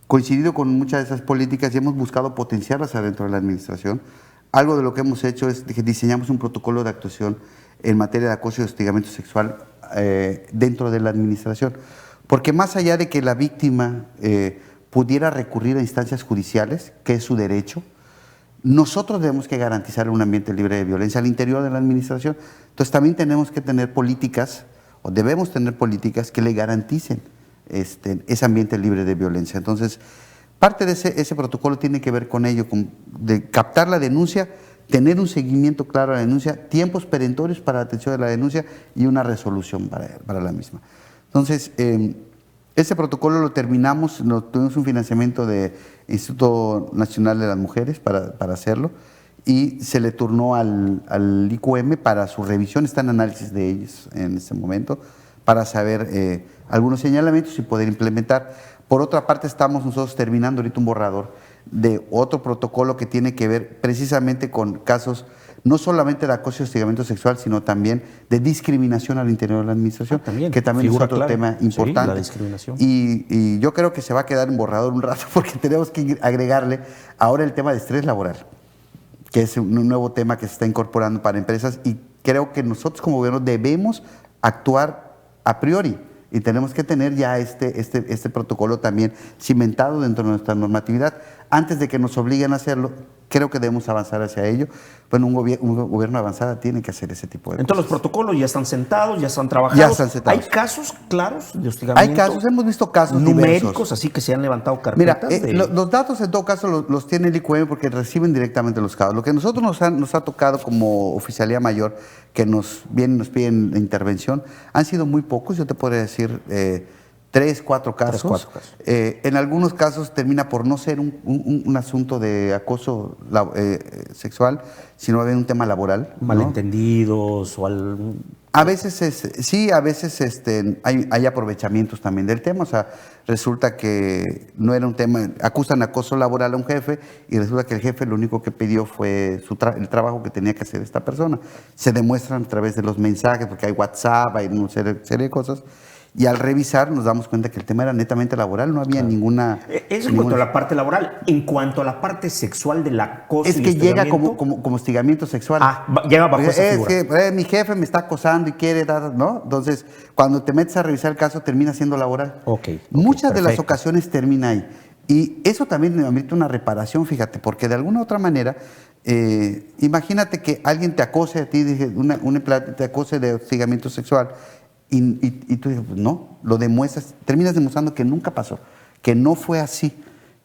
[SPEAKER 2] coincidido con muchas de esas políticas y hemos buscado potenciarlas adentro de la administración. Algo de lo que hemos hecho es que diseñamos un protocolo de actuación en materia de acoso y hostigamiento sexual dentro de la administración. Porque más allá de que la víctima pudiera recurrir a instancias judiciales, que es su derecho, nosotros debemos que garantizar un ambiente libre de violencia al interior de la administración. Entonces también tenemos que tener políticas, o debemos tener políticas que le garanticen ese ambiente libre de violencia. Entonces, parte de ese protocolo tiene que ver con ello, de captar la denuncia, tener un seguimiento claro a la denuncia, tiempos perentorios para la atención de la denuncia y una resolución para la misma. Entonces, ese protocolo lo terminamos, tuvimos un financiamiento del Instituto Nacional de las Mujeres para hacerlo, y se le turnó al IQM para su revisión. Está en análisis de ellos en este momento, para saber algunos señalamientos y poder implementar. Por otra parte, estamos nosotros terminando ahorita un borrador de otro protocolo que tiene que ver precisamente con casos no solamente de acoso y hostigamiento sexual, sino también de discriminación al interior de la administración, que también es otro tema importante.
[SPEAKER 1] Sí, la discriminación.
[SPEAKER 2] Y yo creo que se va a quedar en borrador un rato, porque tenemos que agregarle ahora el tema de estrés laboral, que es un nuevo tema que se está incorporando para empresas, y creo que nosotros como gobierno debemos actuar a priori, y tenemos que tener ya este protocolo también cimentado dentro de nuestra normatividad. Antes de que nos obliguen a hacerlo, creo que debemos avanzar hacia ello. Bueno, un gobierno avanzado tiene que hacer ese tipo de
[SPEAKER 1] Entonces
[SPEAKER 2] cosas.
[SPEAKER 1] los protocolos ya están sentados, ya están trabajados.
[SPEAKER 2] Ya están sentados.
[SPEAKER 1] ¿Hay casos claros de hostigamiento?
[SPEAKER 2] Hay casos, hemos visto casos
[SPEAKER 1] numéricos,
[SPEAKER 2] diversos.
[SPEAKER 1] así que se han levantado
[SPEAKER 2] Mira,
[SPEAKER 1] carpetas.
[SPEAKER 2] los datos en todo caso los tiene el IQM, porque reciben directamente los casos. Lo que a nosotros nos ha tocado como Oficialía Mayor, que nos piden intervención, han sido muy pocos. Yo te podría decir 3, 4 casos. En algunos casos termina por no ser un asunto de acoso sexual, sino un tema laboral, ¿no?
[SPEAKER 1] Malentendidos o
[SPEAKER 2] A veces sí, a veces hay aprovechamientos también del tema. O sea, resulta que no era un tema, acusan acoso laboral a un jefe, y resulta que el jefe lo único que pidió fue el trabajo que tenía que hacer esta persona. Se demuestran a través de los mensajes, porque hay WhatsApp, hay una serie de cosas. Y al revisar nos damos cuenta que el tema era netamente laboral, no había ninguna...
[SPEAKER 1] Eso en cuanto a la parte laboral. En cuanto a la parte sexual del acoso
[SPEAKER 2] Es que llega como hostigamiento sexual.
[SPEAKER 1] Llega bajo esa figura.
[SPEAKER 2] Es que mi jefe me está acosando y quiere dar, ¿no? Entonces, cuando te metes a revisar el caso, termina siendo laboral. Muchas de las ocasiones termina ahí. Y eso también amerita una reparación, fíjate, porque de alguna u otra manera, imagínate que alguien te acose a ti, te acose de hostigamiento sexual, y tú dices, pues no, lo demuestras, terminas demostrando que nunca pasó, que no fue así,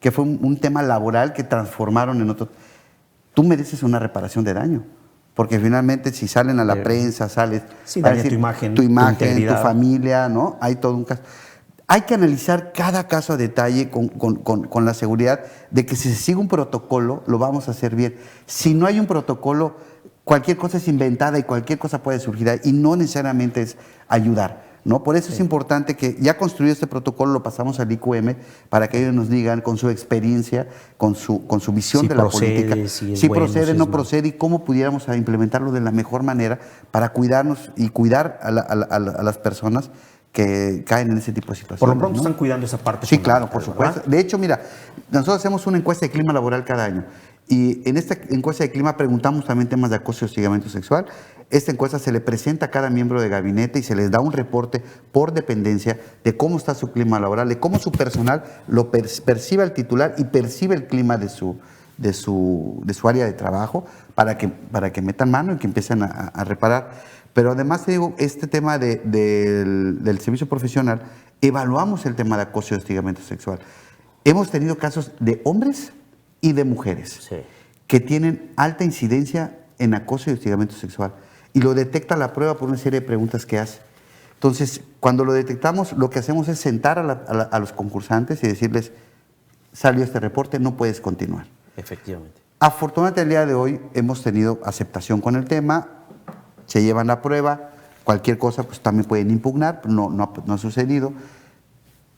[SPEAKER 2] que fue un tema laboral que transformaron en otro. Tú mereces una reparación de daño, porque finalmente si salen a la prensa, sales
[SPEAKER 1] a decir tu imagen,
[SPEAKER 2] tu familia, ¿no? Hay todo un caso. Hay que analizar cada caso a detalle con la seguridad de que si se sigue un protocolo, lo vamos a hacer bien. Si no hay un protocolo, cualquier cosa es inventada y cualquier cosa puede surgir ahí, y no necesariamente es ayudar, ¿no? Por eso es importante que ya construido este protocolo, lo pasamos al IQM para que ellos nos digan con su experiencia, con su visión de la política, si procede, no procede, y cómo pudiéramos implementarlo de la mejor manera para cuidarnos y cuidar a las personas que caen en ese tipo de situaciones.
[SPEAKER 1] Por lo pronto,
[SPEAKER 2] ¿no?
[SPEAKER 1] están cuidando esa parte.
[SPEAKER 2] Sí, claro, por supuesto.
[SPEAKER 1] ¿Verdad?
[SPEAKER 2] De hecho, mira, nosotros hacemos una encuesta de clima laboral cada año. Y en esta encuesta de clima preguntamos también temas de acoso y hostigamiento sexual. Esta encuesta se le presenta a cada miembro de gabinete y se les da un reporte por dependencia de cómo está su clima laboral, de cómo su personal lo percibe al titular y percibe el clima de su área de trabajo, para que metan mano y que empiecen a reparar. Pero además te digo, este tema del servicio profesional, evaluamos el tema de acoso y hostigamiento sexual. Hemos tenido casos de hombres y de mujeres que tienen alta incidencia en acoso y hostigamiento sexual, y lo detecta la prueba por una serie de preguntas que hace. Entonces, cuando lo detectamos, lo que hacemos es sentar a los concursantes y decirles, salió este reporte, no puedes continuar.
[SPEAKER 1] Efectivamente.
[SPEAKER 2] Afortunadamente, el día de hoy hemos tenido aceptación con el tema, se llevan la prueba, cualquier cosa pues también pueden impugnar, no ha sucedido,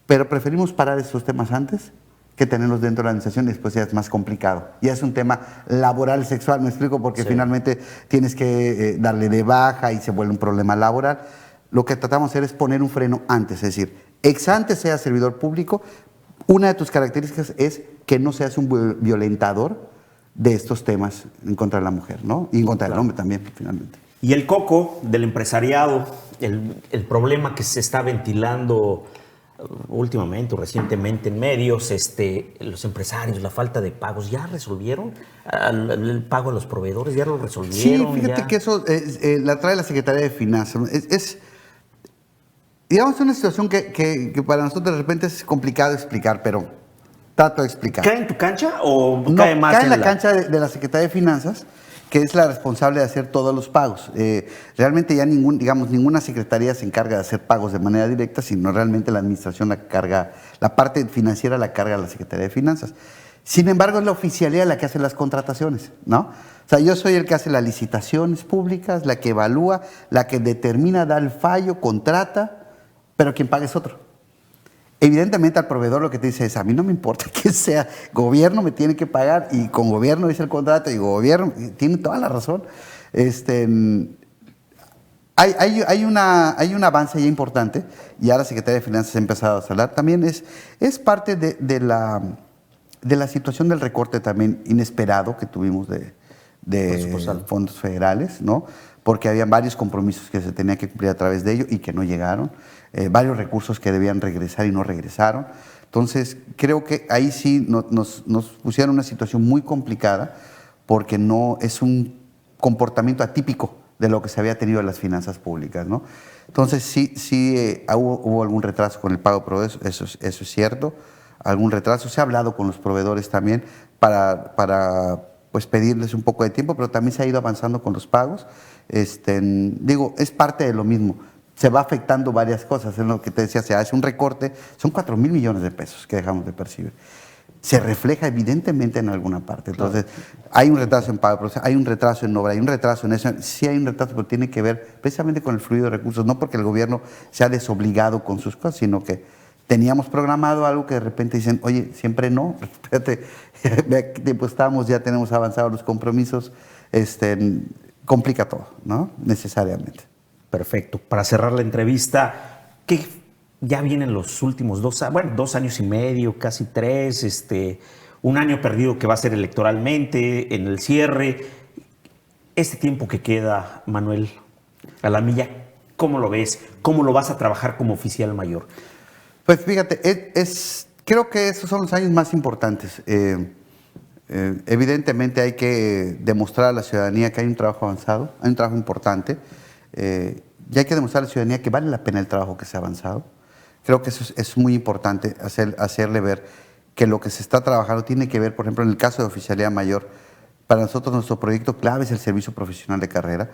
[SPEAKER 2] pero preferimos parar estos temas antes que tenerlos dentro de la administración, y después ya es más complicado. Ya es un tema laboral, sexual, me explico, porque finalmente tienes que darle de baja y se vuelve un problema laboral. Lo que tratamos de hacer es poner un freno antes, es decir, ex ante sea servidor público, una de tus características es que no seas un violentador de estos temas en contra de la mujer, ¿no? Y en contra del hombre también, finalmente.
[SPEAKER 1] Y el coco del empresariado, el problema que se está ventilando últimamente o recientemente en medios, los empresarios, la falta de pagos, ¿ya resolvieron el pago a los proveedores? ¿Ya lo resolvieron?
[SPEAKER 2] Sí, fíjate que eso la trae la Secretaría de Finanzas. Digamos, una situación que para nosotros de repente es complicado explicar, pero trato de explicar.
[SPEAKER 1] ¿Cae en tu cancha o
[SPEAKER 2] No,
[SPEAKER 1] cae más
[SPEAKER 2] en la cancha de la Secretaría de Finanzas, que es la responsable de hacer todos los pagos. Realmente ya ninguna secretaría se encarga de hacer pagos de manera directa, sino realmente la administración la parte financiera la carga la Secretaría de Finanzas. Sin embargo, es la oficialía la que hace las contrataciones, ¿no? O sea, yo soy el que hace las licitaciones públicas, la que evalúa, la que determina, da el fallo, contrata, pero quien paga es otro. Evidentemente al proveedor lo que te dice es, a mí no me importa que sea, gobierno me tiene que pagar y con gobierno dice el contrato y gobierno, tiene toda la razón. Hay un avance ya importante, ya la Secretaría de Finanzas ha empezado a hablar. También es parte de la situación del recorte también inesperado que tuvimos de fondos federales, ¿no? Porque había varios compromisos que se tenían que cumplir a través de ello y que no llegaron, varios recursos que debían regresar y no regresaron. Entonces, creo que ahí sí nos pusieron una situación muy complicada porque no es un comportamiento atípico de lo que se había tenido en las finanzas públicas, ¿no? Entonces, sí hubo algún retraso con el pago de proveedores, eso es cierto, algún retraso. Se ha hablado con los proveedores también para pues pedirles un poco de tiempo, pero también se ha ido avanzando con los pagos. Es parte de lo mismo. Se va afectando varias cosas. En lo que te decía, se hace un recorte, son 4,000 millones de pesos que dejamos de percibir. Se refleja evidentemente en alguna parte. Entonces, hay un retraso en pago, hay un retraso en obra, hay un retraso en eso. Sí hay un retraso, pero tiene que ver precisamente con el fluido de recursos, no porque el gobierno se ha desobligado con sus cosas, sino que teníamos programado algo que de repente dicen, oye, siempre no, espérate, ve qué tiempo estamos, ya tenemos avanzados los compromisos, complica todo, ¿no? Necesariamente.
[SPEAKER 1] Perfecto. Para cerrar la entrevista, ¿qué ya vienen los últimos 2 años y medio, casi 3, un año perdido que va a ser electoralmente, en el cierre? Este tiempo que queda, Manuel Alamilla, ¿cómo lo ves? ¿Cómo lo vas a trabajar como oficial mayor?
[SPEAKER 2] Pues fíjate, creo que esos son los años más importantes. Evidentemente hay que demostrar a la ciudadanía que hay un trabajo avanzado, hay un trabajo importante, y hay que demostrar a la ciudadanía que vale la pena el trabajo que se ha avanzado. Creo que eso es muy importante, hacerle ver que lo que se está trabajando tiene que ver, por ejemplo, en el caso de oficialía mayor, para nosotros nuestro proyecto clave es el servicio profesional de carrera.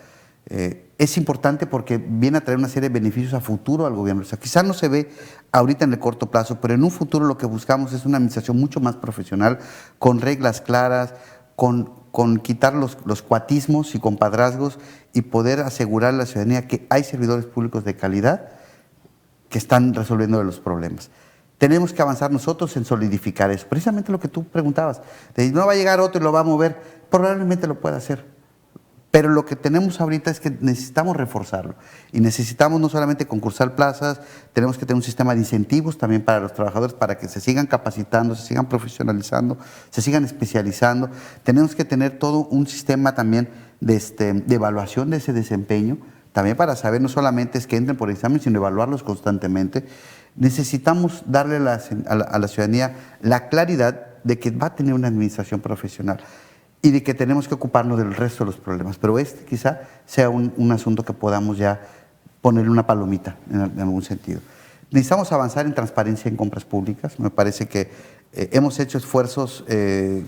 [SPEAKER 2] Es importante porque viene a traer una serie de beneficios a futuro al gobierno. O sea, quizás no se ve ahorita en el corto plazo, pero en un futuro lo que buscamos es una administración mucho más profesional, con reglas claras, con quitar los cuatismos y compadrazgos y poder asegurar a la ciudadanía que hay servidores públicos de calidad que están resolviendo los problemas. Tenemos que avanzar nosotros en solidificar eso. Precisamente lo que tú preguntabas, no va a llegar otro y lo va a mover, probablemente lo pueda hacer. Pero lo que tenemos ahorita es que necesitamos reforzarlo y necesitamos no solamente concursar plazas, tenemos que tener un sistema de incentivos también para los trabajadores para que se sigan capacitando, se sigan profesionalizando, se sigan especializando. Tenemos que tener todo un sistema también de evaluación de ese desempeño, también para saber no solamente es que entren por examen, sino evaluarlos constantemente. Necesitamos darle a la ciudadanía la claridad de que va a tener una administración profesional y de que tenemos que ocuparnos del resto de los problemas. Pero quizá sea un asunto que podamos ya ponerle una palomita en algún sentido. Necesitamos avanzar en transparencia en compras públicas. Me parece que hemos hecho esfuerzos que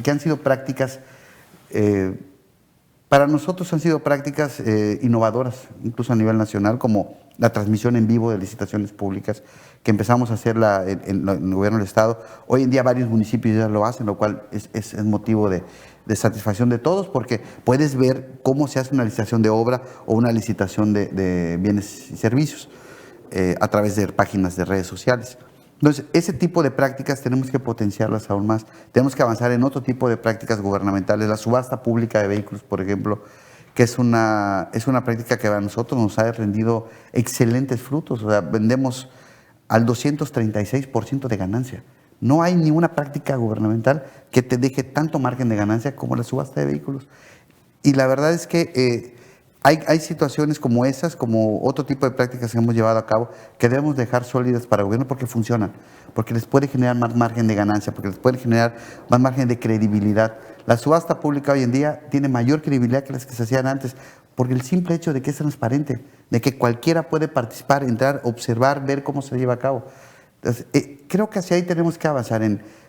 [SPEAKER 2] han sido prácticas, para nosotros han sido prácticas innovadoras, incluso a nivel nacional, como la transmisión en vivo de licitaciones públicas, que empezamos a hacerla en el gobierno del Estado. Hoy en día varios municipios ya lo hacen, lo cual es motivo de satisfacción de todos, porque puedes ver cómo se hace una licitación de obra o una licitación de bienes y servicios a través de páginas de redes sociales. Entonces, ese tipo de prácticas tenemos que potenciarlas aún más. Tenemos que avanzar en otro tipo de prácticas gubernamentales. La subasta pública de vehículos, por ejemplo, que es una práctica que a nosotros nos ha rendido excelentes frutos. O sea, vendemos al 236% de ganancia. No hay ninguna práctica gubernamental que te deje tanto margen de ganancia como la subasta de vehículos. Y la verdad es que hay situaciones como esas, como otro tipo de prácticas que hemos llevado a cabo, que debemos dejar sólidas para el gobierno porque funcionan, porque les puede generar más margen de ganancia, porque les puede generar más margen de credibilidad. La subasta pública hoy en día tiene mayor credibilidad que las que se hacían antes, porque el simple hecho de que es transparente, de que cualquiera puede participar, entrar, observar, ver cómo se lleva a cabo. Entonces, creo que hacia ahí tenemos que avanzar.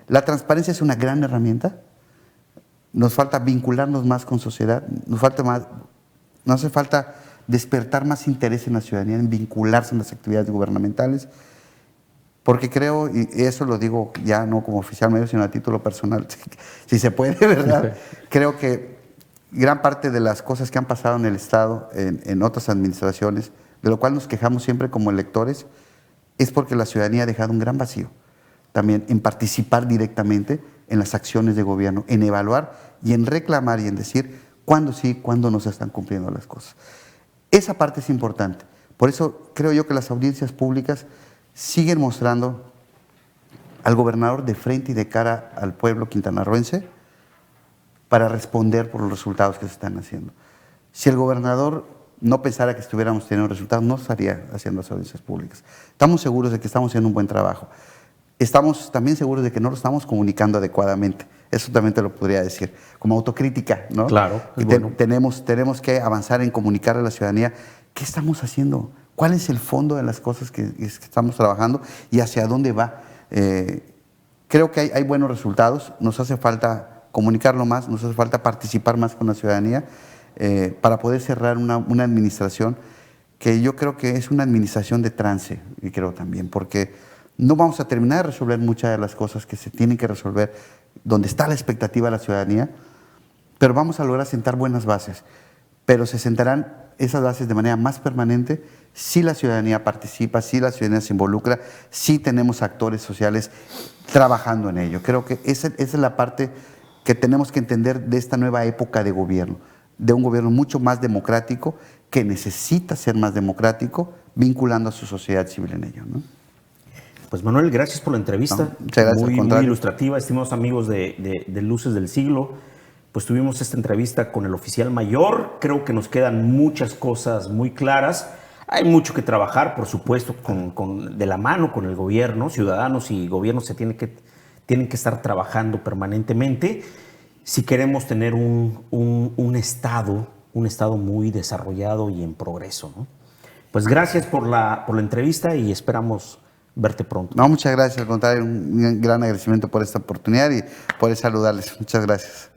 [SPEAKER 2] La transparencia es una gran herramienta. Nos falta vincularnos más con sociedad, nos hace falta despertar más interés en la ciudadanía, en vincularse en las actividades gubernamentales, porque creo, y eso lo digo ya no como oficial medio, sino a título personal, si se puede, ¿verdad? Creo que gran parte de las cosas que han pasado en el Estado, en otras administraciones, de lo cual nos quejamos siempre como electores, es porque la ciudadanía ha dejado un gran vacío también en participar directamente en las acciones de gobierno, en evaluar y en reclamar y en decir cuándo sí, cuándo no se están cumpliendo las cosas. Esa parte es importante. Por eso creo yo que las audiencias públicas siguen mostrando al gobernador de frente y de cara al pueblo quintanarroense para responder por los resultados que se están haciendo. Si el gobernador no pensara que estuviéramos teniendo resultados, no estaría haciendo las audiencias públicas. Estamos seguros de que estamos haciendo un buen trabajo. Estamos también seguros de que no lo estamos comunicando adecuadamente. Eso también te lo podría decir, como autocrítica, ¿no?
[SPEAKER 1] Claro.
[SPEAKER 2] Bueno. Tenemos que avanzar en comunicar a la ciudadanía qué estamos haciendo, cuál es el fondo de las cosas que estamos trabajando y hacia dónde va. Creo que hay buenos resultados, nos hace falta comunicarlo más, nos hace falta participar más con la ciudadanía para poder cerrar una administración que yo creo que es una administración de trance, y creo también, porque no vamos a terminar de resolver muchas de las cosas que se tienen que resolver, donde está la expectativa de la ciudadanía, pero vamos a lograr sentar buenas bases. Pero se sentarán esas bases de manera más permanente si la ciudadanía participa, si la ciudadanía se involucra, si tenemos actores sociales trabajando en ello. Creo que esa es la parte que tenemos que entender de esta nueva época de gobierno, de un gobierno mucho más democrático, que necesita ser más democrático, vinculando a su sociedad civil en ello, ¿no?
[SPEAKER 1] Pues Manuel, gracias por la entrevista.
[SPEAKER 2] No, muchas gracias,
[SPEAKER 1] muy ilustrativa, estimados amigos de Luces del Siglo. Pues tuvimos esta entrevista con el oficial mayor. Creo que nos quedan muchas cosas muy claras. Hay mucho que trabajar, por supuesto, de la mano con el gobierno. Ciudadanos y gobiernos tienen que estar trabajando permanentemente si queremos tener un estado muy desarrollado y en progreso, ¿no? Pues gracias por la entrevista y esperamos verte pronto.
[SPEAKER 2] No, muchas gracias. Al contrario, un gran agradecimiento por esta oportunidad y por saludarles. Muchas gracias.